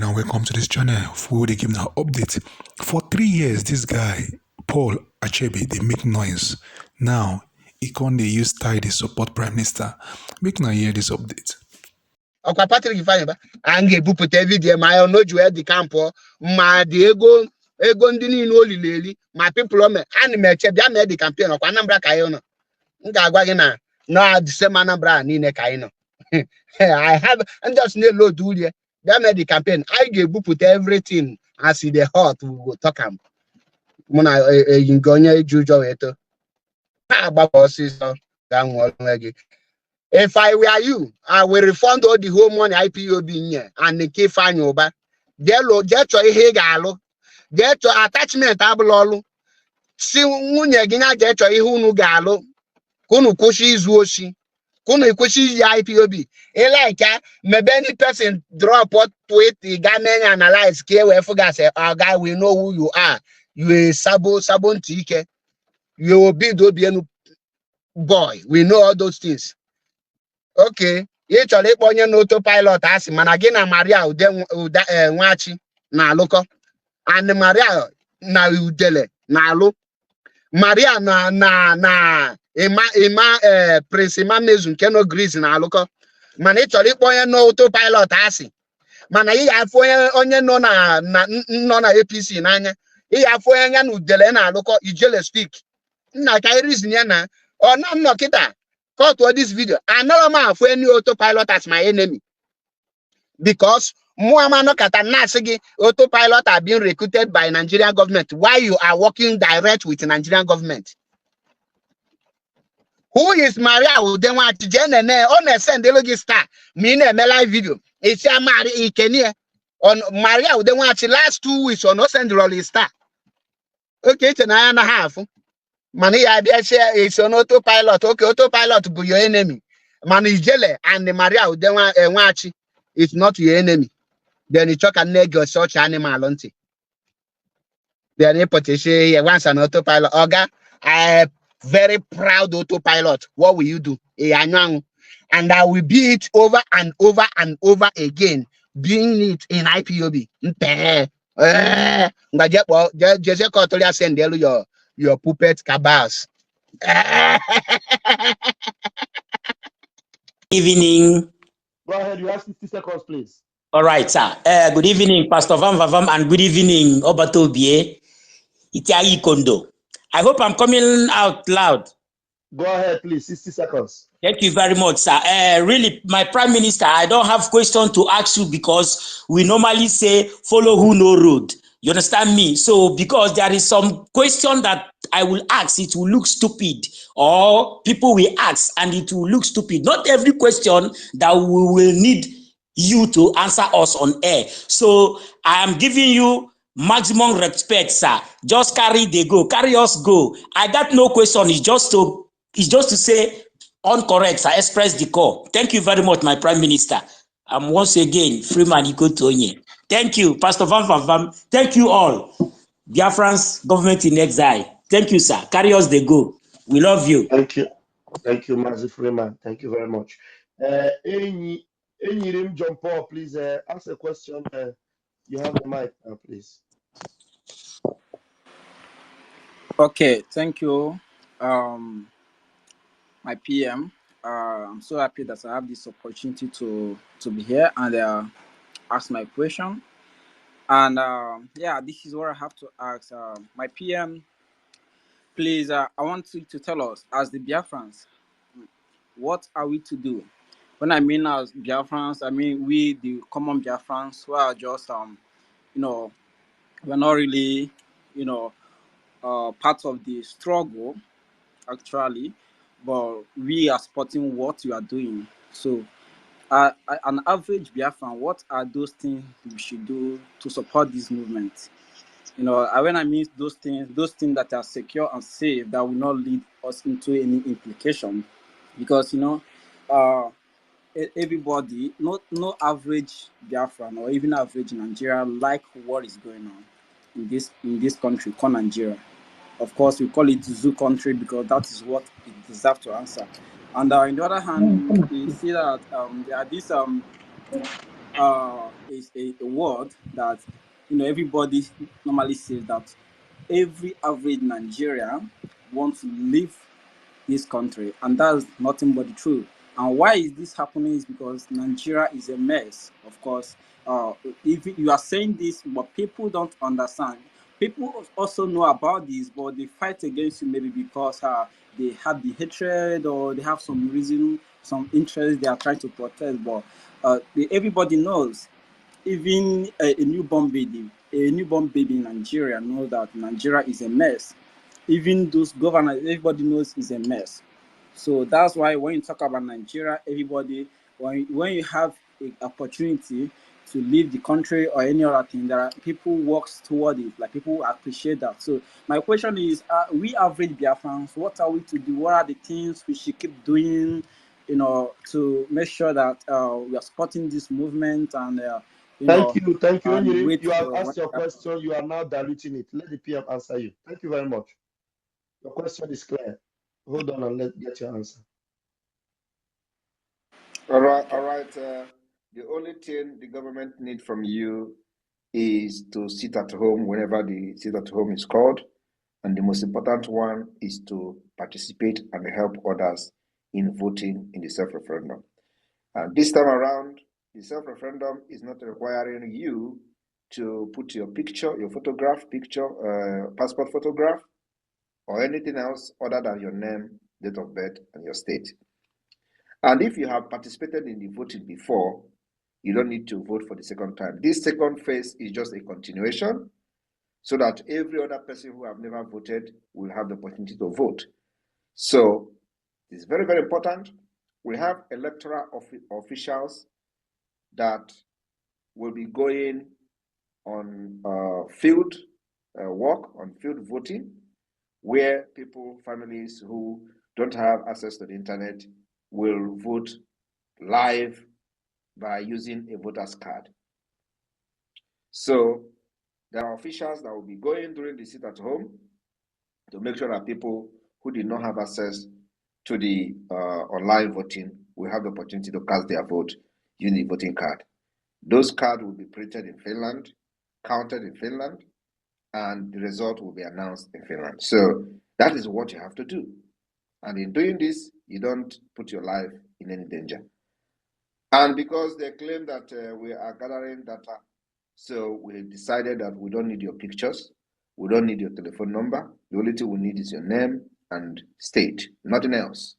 morning and welcome to this channel for they give now update. For 3 years, this guy, Paul Achebe, they make noise. Now, he can't they use tie the support prime minister. Make now hear this update. Ọkwa Patrick Ifeanyi a ga-ebupụta vidiyo ma ya n'oju dị kampụ ma dị ego ndị niile olileli ma people ome ana m eche bịa mee dị campaign ọkwa Anambra ka anyị nọ m ga-agwa gị na December Anambra niile ka anyị nọ I have and just load ulie bịa mee dị campaign anyị ga-ebupụta everything as the hot we go talk am mụ na eyi nke onye iji ụjọ wee too ha agbapụ ọsịsọ ga nwụọ onwe gị. If I were you, I will refund all the whole money IPOB here and the Ifeanyi Uba. Get your hegalo, get your attachment ablolu. See nwunye gị na get your ihunu galo. Kunu kushi izuoshi. Kunu kushi IPOB. Like maybe any person drop what tweet the government analyze ke we forget say our guy we know who you are. You a Sabo Ntike. You will be do boy. We know all those things. Okay, ị chọrọ ịkpọ onye na Autopilot asị mana gị na Maria Nwachi na-alụkọ and Maria na Udele na-alụ Maria na Prince Mamezu nke no Greece na-alụkọ mana ị chọrọ ịkpọ onye na Autopilot asị mana ị ga-afụ onye nọ na APC n'anya ị ga-afụ onye ya na Udele na-alụkọ ijele speak nna ka reason ya na ọ na nnọọ kịta cut to this video. I know man for any Autopilot as my enemy. Because Muamano Katanasigi Autopilot are being recruited by Nigerian government. Why you are working direct with the Nigerian government? Who is Maria? Then want to on a send the star. Mean a live video. It's a Maria Kenya on Maria. They want the last 2 weeks on no send the star. Okay, it's an hour and a half. Money idea share is on Autopilot. Okay, Autopilot be your enemy. Money Jele and the Maria Wachi is not your enemy. Then you talk and neg such animal on it. Then you put once an Autopilot. Oga, I very proud Autopilot. What will you do? And I will be it over and over and over again, being it in IPOB. Just send your puppet cabals. Evening. Go ahead, you have 60 seconds, please. All right, sir. Good evening, Pastor Van Vavam, and good evening, Obatobie, Itiai Kondo. I hope I'm coming out loud. Go ahead, please. 60 seconds. Thank you very much, sir. Really, my Prime Minister, I don't have question to ask you because we normally say follow who no road. You understand me? So because there is some question that I will ask, it will look stupid, or people will ask and it will look stupid. Not every question that we will need you to answer us on air. So I am giving you maximum respect, sir. Just carry us go. I got no question. It's just to say uncorrect, sir. Express the call. Thank you very much, my Prime Minister. I'm once again Freeman Ikotonye. Thank you, Pastor Van Van. Thank you all. Biafran's government in exile. Thank you, sir. Carry us the go. We love you. Thank you. Thank you, Mazi Freeman. Thank you very much. Any John Paul, please ask a question. You have the mic now, please. Okay, thank you. My PM. I'm so happy that I have this opportunity to be here and ask my question. And yeah, this is what I have to ask. My PM, please, I want you to tell us, as the Biafrans, what are we to do? When I mean as Biafrans, I mean we, the common Biafrans, who are just, we're not really, part of the struggle, actually, but we are supporting what you are doing. So, an average Biafran, what are those things we should do to support this movement? When I mean those things that are secure and safe, that will not lead us into any implication, because everybody, no average Biafran or even average Nigerian like what is going on in this country called Nigeria. Of course, we call it zoo country because that is what it deserves to answer. And on the other hand, we see that there are these is a word that everybody normally says that every average Nigerian wants to leave this country, and that's nothing but the truth. And why is this happening is because Nigeria is a mess. Of course, if you are saying this, but people don't understand. People also know about this, but they fight against you maybe because they have the hatred or they have some reason, some interest they are trying to protect. But everybody knows, even a newborn baby in Nigeria knows that Nigeria is a mess. Even those governors, everybody knows it's a mess. So that's why when you talk about Nigeria, everybody, when you have an opportunity to leave the country or any other thing, there are people works toward it. Like people appreciate that. So my question is, we average Biafrans, what are we to do? What are the things we should keep doing, to make sure that we are supporting this movement and Thank you, and Onyiri. wait You have for asked your question. You are now diluting it. Let the PM answer you. Thank you very much. Your question is clear. Hold on and let's get your answer. All right, all right. The only thing the government need from you is to sit at home whenever the sit at home is called. And the most important one is to participate and help others in voting in the self-referendum. And this time around, the self-referendum is not requiring you to put your picture, your photograph, passport photograph, or anything else other than your name, date of birth, and your state. And if you have participated in the voting before, you don't need to vote for the second time. This second phase is just a continuation so that every other person who have never voted will have the opportunity to vote. So it's very, very important. We have electoral officials that will be going on field work, on field voting, where families who don't have access to the internet will vote live by using a voter's card. So there are officials that will be going during the sit at home to make sure that people who did not have access to the online voting will have the opportunity to cast their vote using the voting card. Those cards will be printed in Finland, counted in Finland, and the result will be announced in Finland. So that is what you have to do. And in doing this, you don't put your life in any danger. And because they claim that we are gathering data, so we decided that we don't need your pictures, we don't need your telephone number. The only thing we need is your name and state, nothing else.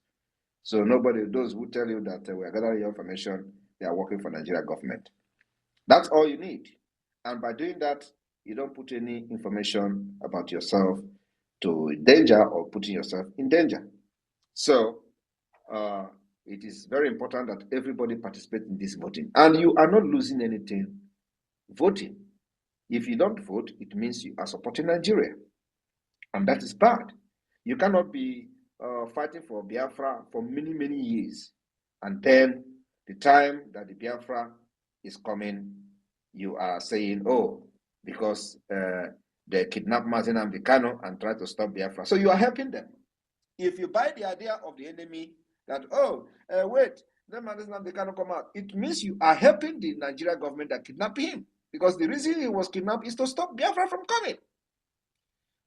So those who tell you that we are gathering your information, they are working for Nigeria government. That's all you need. And by doing that, you don't put any information about yourself to danger or putting yourself in danger. So it is very important that everybody participate in this voting. And you are not losing anything voting. If you don't vote, it means you are supporting Nigeria. And that is bad. You cannot be fighting for Biafra for many, many years. And then the time that the Biafra is coming, you are saying, oh, because they kidnapped Mazen Amdekano and tried to stop Biafra. So you are helping them. If you buy the idea of the enemy that, wait, then Mazen Amdekano come out, it means you are helping the Nigeria government that kidnapped him. Because the reason he was kidnapped is to stop Biafra from coming.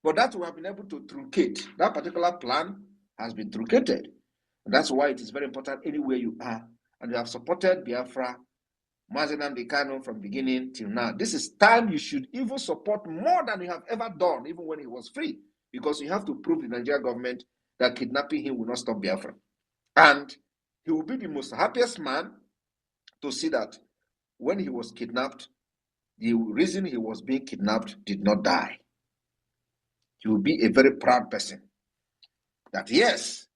But that we have been able to truncate. That particular plan has been truncated. And that's why it is very important anywhere you are. And you have supported Biafra, Mazen Amdekano from beginning till now. This is time you should even support more than you have ever done, even when he was free. Because you have to prove to the Nigerian government that kidnapping him will not stop Biafra. And he will be the most happiest man to see that when he was kidnapped, the reason he was being kidnapped did not die. He will be a very proud person. That yes,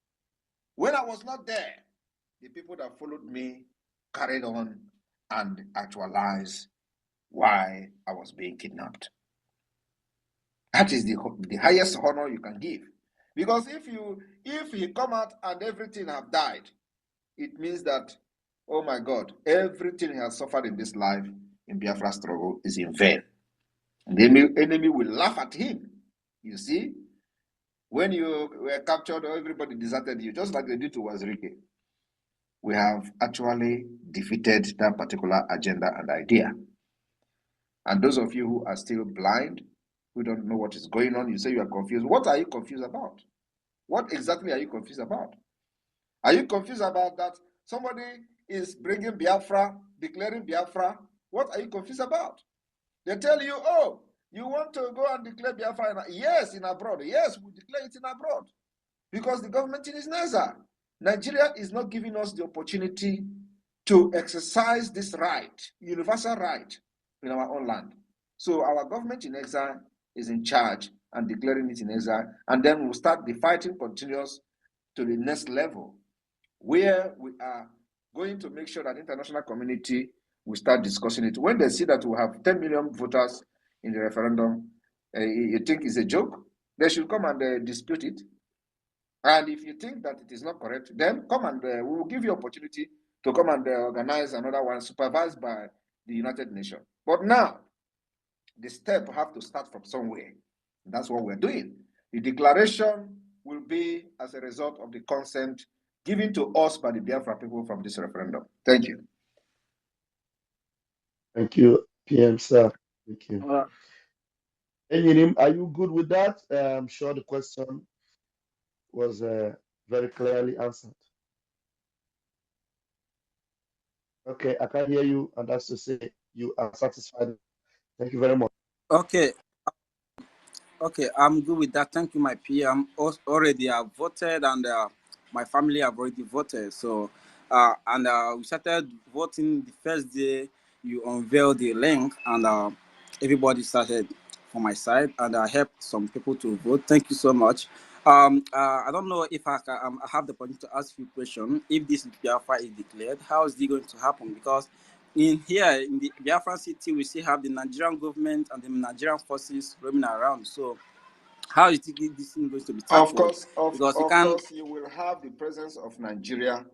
when I was not there, the people that followed me carried on and actualized why I was being kidnapped. That is the highest honor you can give. Because if he come out and everything have died, it means that, oh my God, everything he has suffered in this life in Biafra struggle is in vain. And the enemy will laugh at him. You see, when you were captured, everybody deserted you, just like they did to Wazirike. we have actually defeated that particular agenda and idea. And those of you who are still blind, who don't know what is going on, you say you are confused. What are you confused about? What exactly are you confused about? Are you confused about that somebody is bringing Biafra, declaring Biafra? What are you confused about? They tell you, oh, you want to go and declare Biafra? Yes, in abroad. Yes, we declare it in abroad. Because the government is Neza. Nigeria is not giving us the opportunity to exercise this right, universal right, in our own land. So our government in exile is in charge and declaring it in exile, and then we'll start the fighting continues to the next level, where we are going to make sure that the international community will start discussing it. When they see that we have 10 million voters in the referendum, you think it's a joke? They should come and dispute it. And if you think that it is not correct, then come and we will give you opportunity to come and organize another one supervised by the United Nations. But now, the step have to start from somewhere. That's what we're doing. The declaration will be as a result of the consent given to us by the Biafra people from this referendum. Thank you. Thank you, PM sir. Thank you. Enyinim, are you good with that? I'm sure the question was very clearly answered. Okay, I can hear you, and that's to say you are satisfied. Thank you very much. Okay, I'm good with that. Thank you, my PM. Already I've voted, and my family have already voted. So, we started voting the first day you unveiled the link, and everybody started from my side, and I helped some people to vote. Thank you so much. I don't know if I have the opportunity to ask you a question. If this Biafra is declared, how is it going to happen? Because in the Biafra city, we still have the Nigerian government and the Nigerian forces roaming around. So how is this thing going to be Of tackled? course, you will have the presence of Nigeria.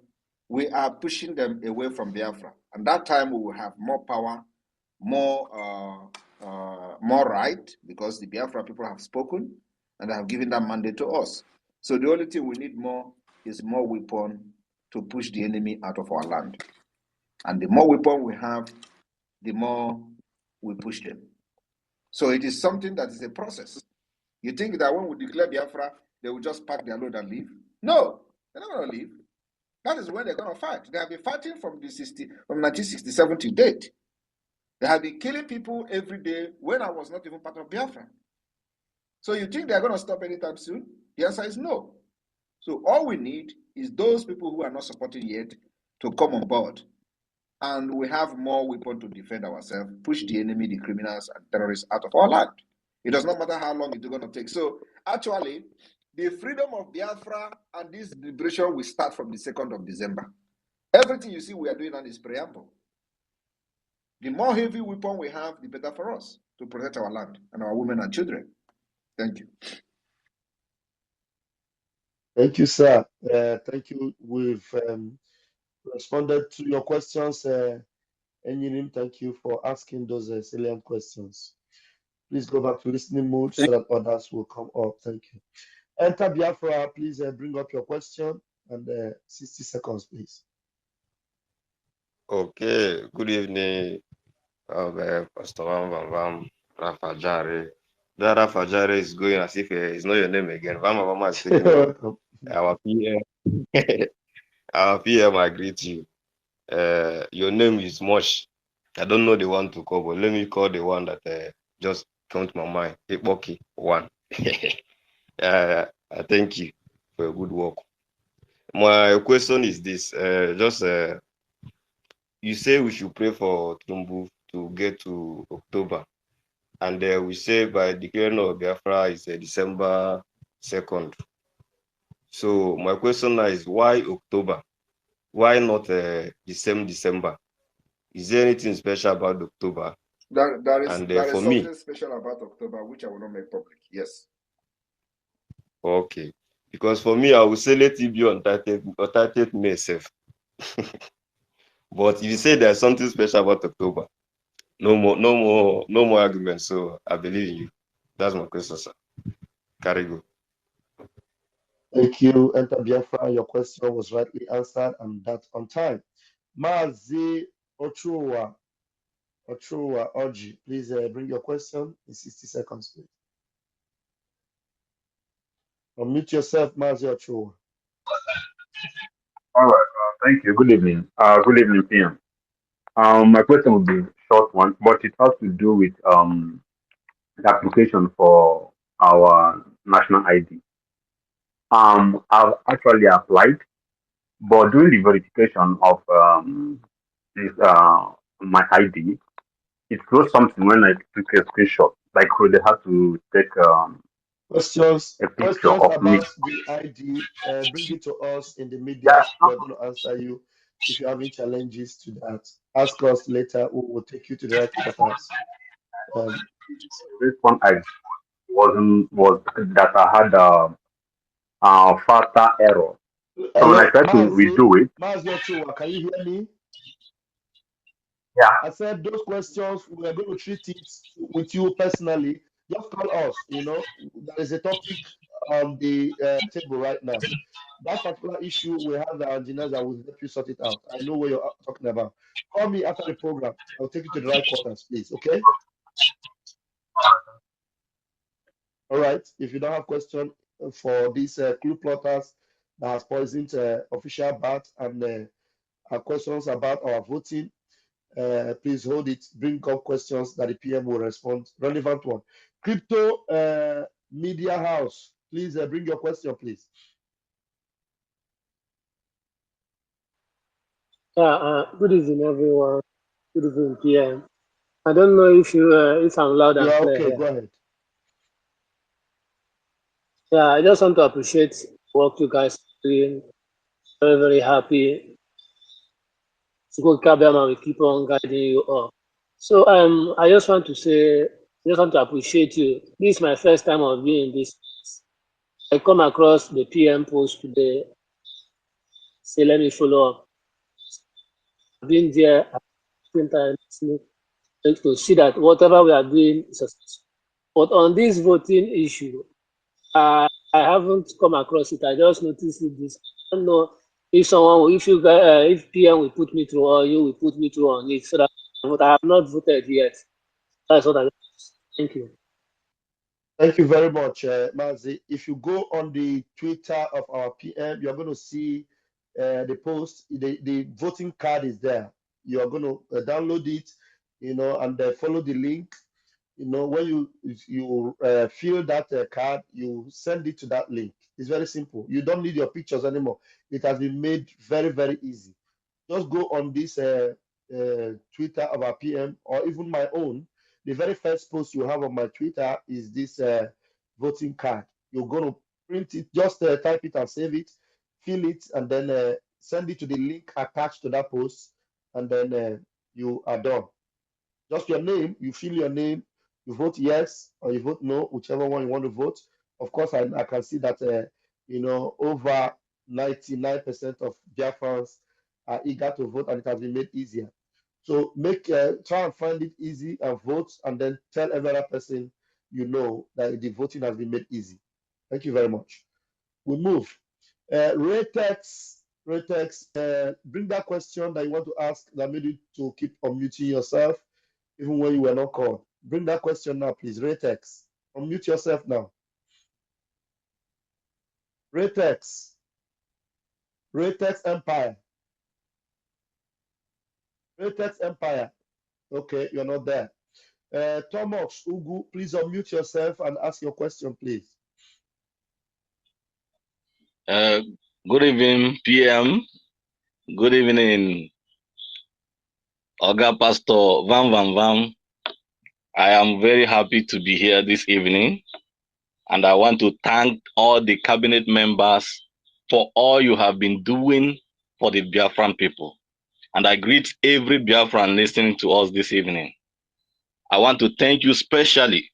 We are pushing them away from Biafra, and that time we will have more power, more right, because the Biafra people have spoken and have given that mandate to us. So the only thing we need more is more weapon to push the enemy out of our land. And the more weapon we have, the more we push them. So it is something that is a process. You think that when we declare Biafra, they will just pack their load and leave? No, they're not going to leave. That is when they're going to fight. They have been fighting from 1967 to date. They have been killing people every day when I was not even part of Biafra. So you think they're going to stop anytime soon? The answer is no. So all we need is those people who are not supporting yet to come on board. And we have more weapons to defend ourselves, push the enemy, the criminals, and terrorists out of our land. It does not matter how long it's going to take. So actually, the freedom of Biafra and this liberation will start from the 2nd of December. Everything you see we are doing on is preamble. The more heavy weapon we have, the better for us to protect our land and our women and children. Thank you. Thank you, sir. Thank you. We've responded to your questions. Enyinim, thank you for asking those salient questions. Please go back to listening mode so that others will come up. Thank you. Enter Biafra, please bring up your question, and 60 seconds, please. Okay, good evening, Pastor Vam, Rafajare. That Rafajare is going as if it's not your name again. Vama is taking over. Our PM, our PM, I greet you. Your name is Mosh. I don't know the one to call, but let me call the one that just come to my mind. Ipoki one. I thank you for your good work. My question is this: you say we should pray for Tumbu to get to October, and we say by declaring of Biafra is December 2nd. So my question now is, why October? Why not the same December? Is there anything special about October? There is For something me, special about October, which I will not make public. Yes. okay. Because for me, I would say let it be on 30th May safe. But if you say there's something special about October, no more arguments. So I believe in you. That's my question, sir. Carry go. Thank you, Enter Biafra. Your question was rightly answered and that on time. Mazi Ochoa, Oji, please bring your question in 60 seconds, please. Unmute yourself, Mazi Ochoa. All right. Thank you. Good evening. Good evening, PM. My question will be a short one, but it has to do with the application for our national ID. I've actually applied, but during the verification of this my ID, it throws something when I took a screenshot. Like they have to take Questions a picture of me. about the ID, bring it to us in the Yeah, media. We're going to answer you. If you're having challenges to that, ask us later. We will take you to the right quarters. this one I was that I had faster error. So when I Hello, tried to redo it, Mazi Ochoa, can you hear me? yeah, I said those questions, we are going to treat it with you personally. Just call us. There is a topic on the table right now. That particular issue, we have the engineers that will help you sort it out. I know what you're talking about. Call me after the program. I'll take you to the right quarters, please. Okay? All right. If you don't have question for these clue plotters that has poisoned official bat and questions about our voting, please hold it. Bring up questions that the PM will respond. Relevant one. Crypto Media House, please bring your question, please. Good evening, everyone. Good evening, PM. I don't know if I'm loud and clear. Okay, go ahead. Yeah, I just want to appreciate what you guys are doing. Very, very happy. Go Kabema will keep on guiding you up. So I just want to say, I just want to appreciate you. This is my first time of being in this. I come across the PM post today. Say, let me follow up. I've been there to see that whatever we are doing is successful. But on this voting issue, I haven't come across it. I just noticed it this. I don't know if PM will put me through or you will put me through on it. So that I have not voted yet. That's what I. Thank you. Thank you very much, Mazi. If you go on the Twitter of our PM, you're going to see the post. The voting card is there. You're going to download it, and follow the link. When you fill that card, you send it to that link. It's very simple. You don't need your pictures anymore. It has been made very, very easy. Just go on this Twitter of our PM or even my own. The very first post you have on my Twitter is this voting card. You're going to print it, just type it and save it, fill it, and then send it to the link attached to that post, and then you are done. Just your name, you fill your name, you vote yes or you vote no, whichever one you want to vote. Of course, I can see that over 99% of Biafrans are eager to vote, and it has been made easier. So try and find it easy and vote, and then tell every other person that the voting has been made easy. Thank you very much. We move. Retex, bring that question that you want to ask that made you to keep unmuting yourself even when you were not called. Bring that question now, please. Retex, unmute yourself now. Retex Empire. Retex Empire. Okay, you're not there. Thomas Ugu, please unmute yourself and ask your question, please. Good evening, PM. Good evening, Oga Pastor Van Van Van. I am very happy to be here this evening, and I want to thank all the cabinet members for all you have been doing for the Biafran people. And I greet every Biafran listening to us this evening. I want to thank you specially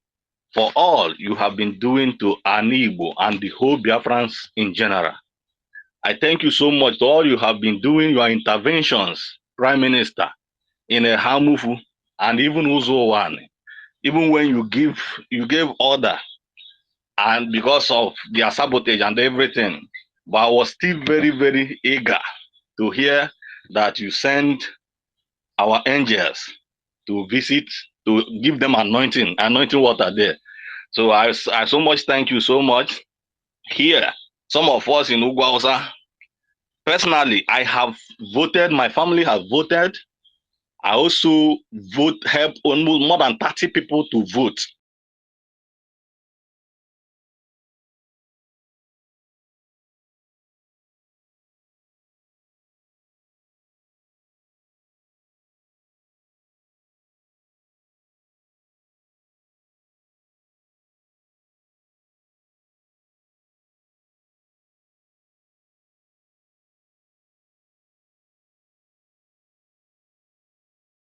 for all you have been doing to Anigbo and the whole Biafrans in general. I thank you so much for all you have been doing, your interventions, Prime Minister, in a Hamufu and even Uzo1. Even when you gave order, and because of their sabotage and everything, but I was still very, very eager to hear that you send our angels to visit, to give them anointing water there. So I so much thank you so much. Here, some of us in Ugwausa, personally, I have voted, my family has voted. I also help almost more than 30 people to vote